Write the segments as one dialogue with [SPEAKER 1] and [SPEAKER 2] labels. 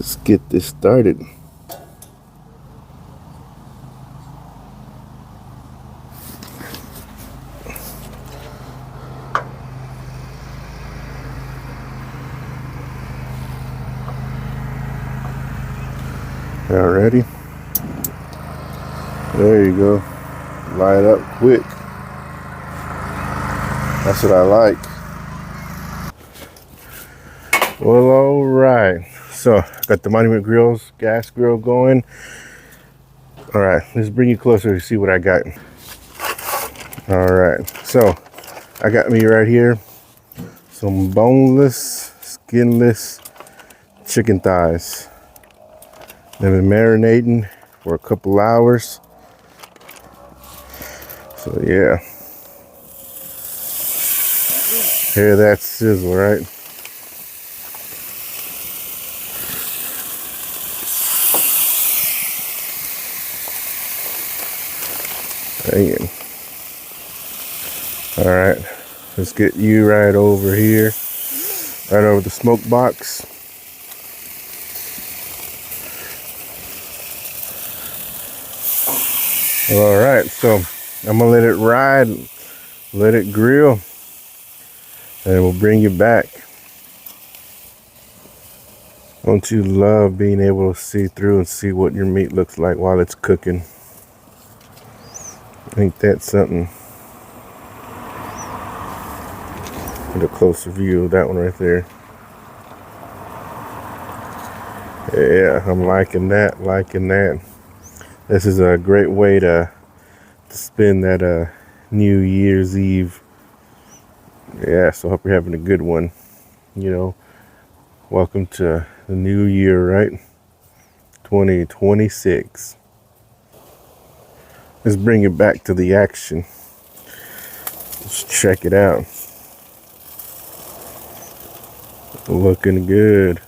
[SPEAKER 1] Let's get this started. Alrighty. There you go. Light up quick. That's what I like. Well, alright. So, got the Monument Grills gas grill going. Alright, let's bring you closer to see what I got. Alright, so I got me right here some boneless, skinless chicken thighs. They've been marinating for a couple hours. So yeah. Hear that sizzle, right? Dang. Alright, let's get you right over here. Right over the smoke box. Alright, so I'm gonna let it ride, let it grill, and we'll bring you back. Don't you love being able to see through and see what your meat looks like while it's cooking? Ain't that something? Get a closer view of that one right there. Yeah, I'm liking that, liking that. This is a great way to spend that New Year's Eve. Yeah, so hope you're having a good one. You know, welcome to the new year, right? 2026. Let's bring it back to the action. Let's check it out. Looking good.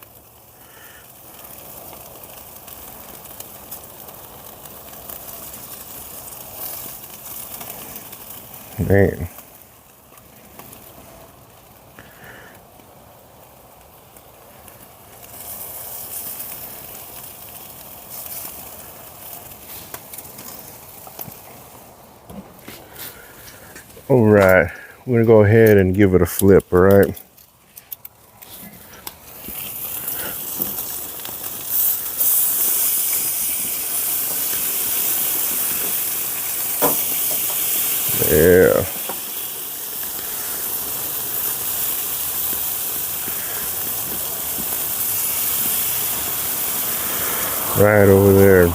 [SPEAKER 1] Man. All right, we're gonna go ahead and give it a flip, all right? Yeah. Right over there.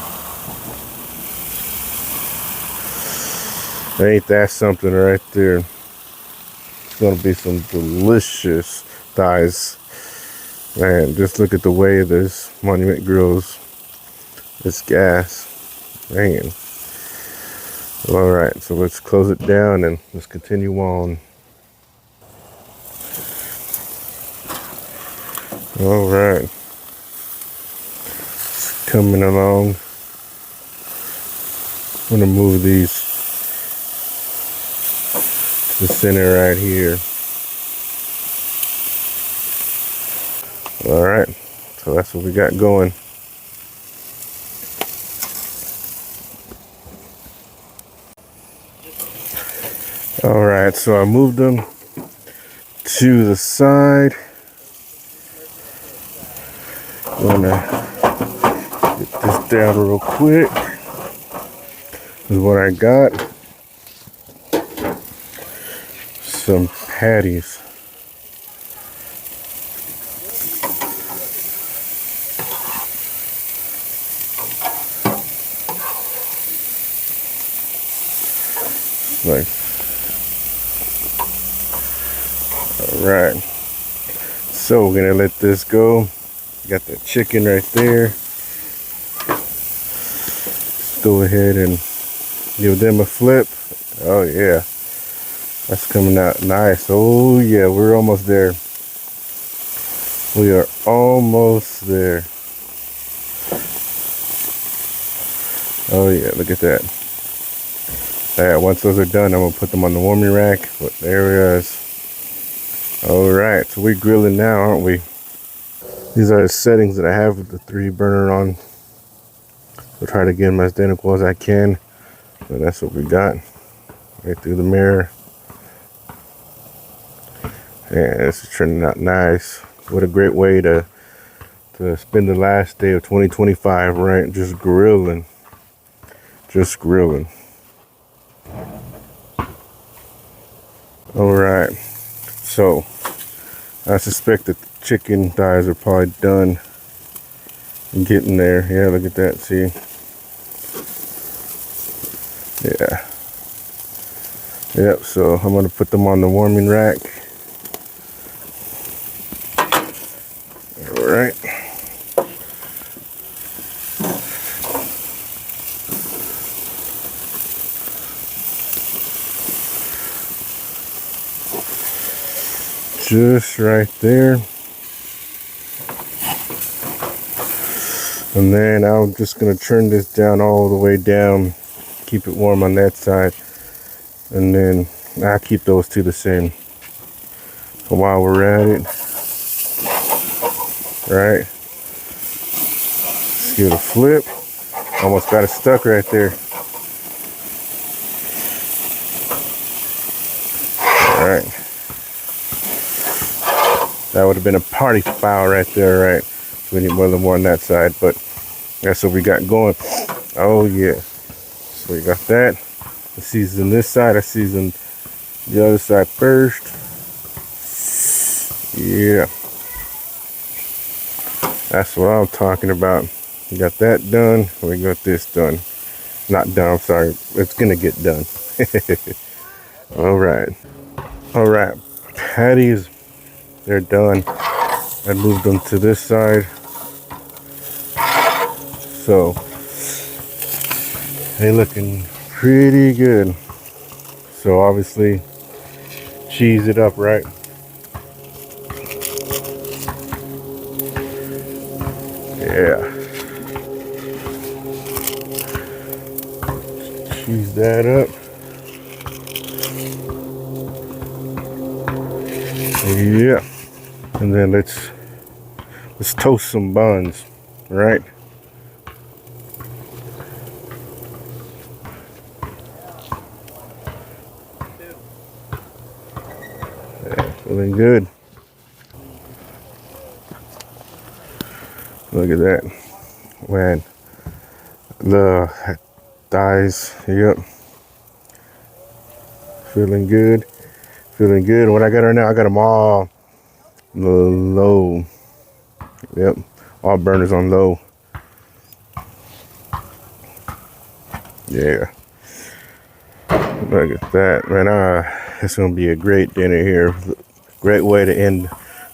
[SPEAKER 1] Ain't that something right there? It's gonna be some delicious thighs. Man, just look at the way this Monument Grills this gas. Man. All right, so let's close it down and let's continue on. All right. It's coming along. I'm gonna move these to the center right here. All right, so that's what we got going. All right, so I moved them to the side. I'm gonna get this down real quick. This is what I got. Some patties. Nice. All right. So we're gonna let this go. Got the chicken right there. Let's go ahead and give them a flip. Oh yeah, that's coming out nice. Oh yeah, we're almost there. We are almost there. Oh yeah, look at that. Alright, once those are done, I'm gonna put them on the warming rack. But there it is. Alright, so we're grilling now, aren't we? These are the settings that I have with the 3 burner on. I'll try to get them as identical as I can. But that's what we got. Right through the mirror. And this is turning out nice. What a great way to spend the last day of 2025, right? Just grilling. Just grilling. Alright. So, I suspect that the chicken thighs are probably done. Getting there. Yeah, look at that. See? Yeah. Yep, so I'm going to put them on the warming rack. Alright. Just right there. And then I'm just going to turn this down all the way down. Keep it warm on that side. And then I'll keep those two the same. So while we're at it. Right. Let's give it a flip. Almost got it stuck right there. Alright. That would have been a party foul right there, right? So we need more than more on that side, but that's what we got going. Oh yeah. So we got that. I seasoned this side. I seasoned the other side first. Yeah. That's what I'm talking about. We got that done. We got this done. Not done, I'm sorry. It's gonna get done. Alright. Alright. Patties, they're done. I moved them to this side. So they looking pretty good. So obviously cheese it up, right? Yeah. Cheese that up. Yeah. And then let's toast some buns, right? Yeah, feeling good. Look at that. Man. The thighs, yep. Feeling good. Feeling good. What I got right now, I got them all low. Yep. All burners on low. Yeah. Look at that, man. It's gonna be a great dinner here. Great way to end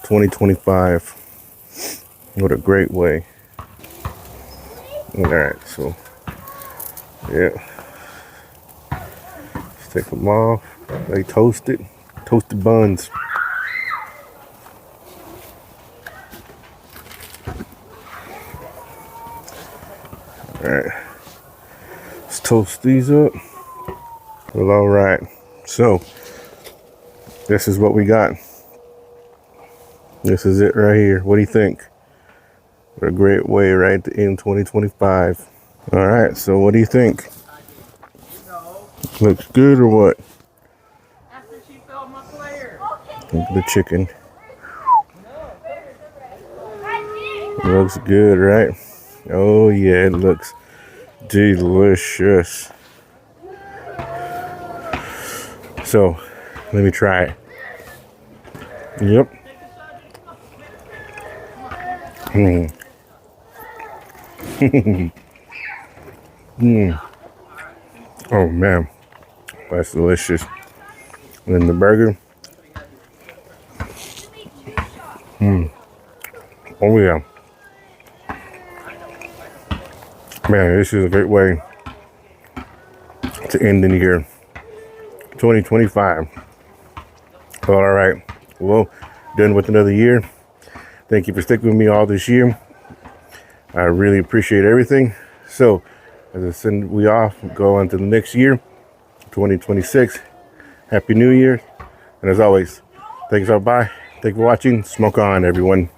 [SPEAKER 1] 2025. What a great way. All right, so yeah. Let's take them off. They toasted buns. All right. Let's toast these up. Well, all right. So this is what we got. This is it right here. What do you think? What a great way, right, to end 2025. All right. So what do you think? Looks good or what?
[SPEAKER 2] After she filled my player.
[SPEAKER 1] Look at the chicken. Looks good, right? Oh yeah, it looks delicious. So, let me try it. Yep. Oh man, that's delicious. And then the burger. Oh yeah. Man, this is a great way to end the year 2025. Well, all right. Well, done with another year. Thank you for sticking with me all this year. I really appreciate everything. So, as I send we off, go on to the next year, 2026. Happy New Year. And as always, thanks for bye. Thank you for watching. Smoke on, everyone.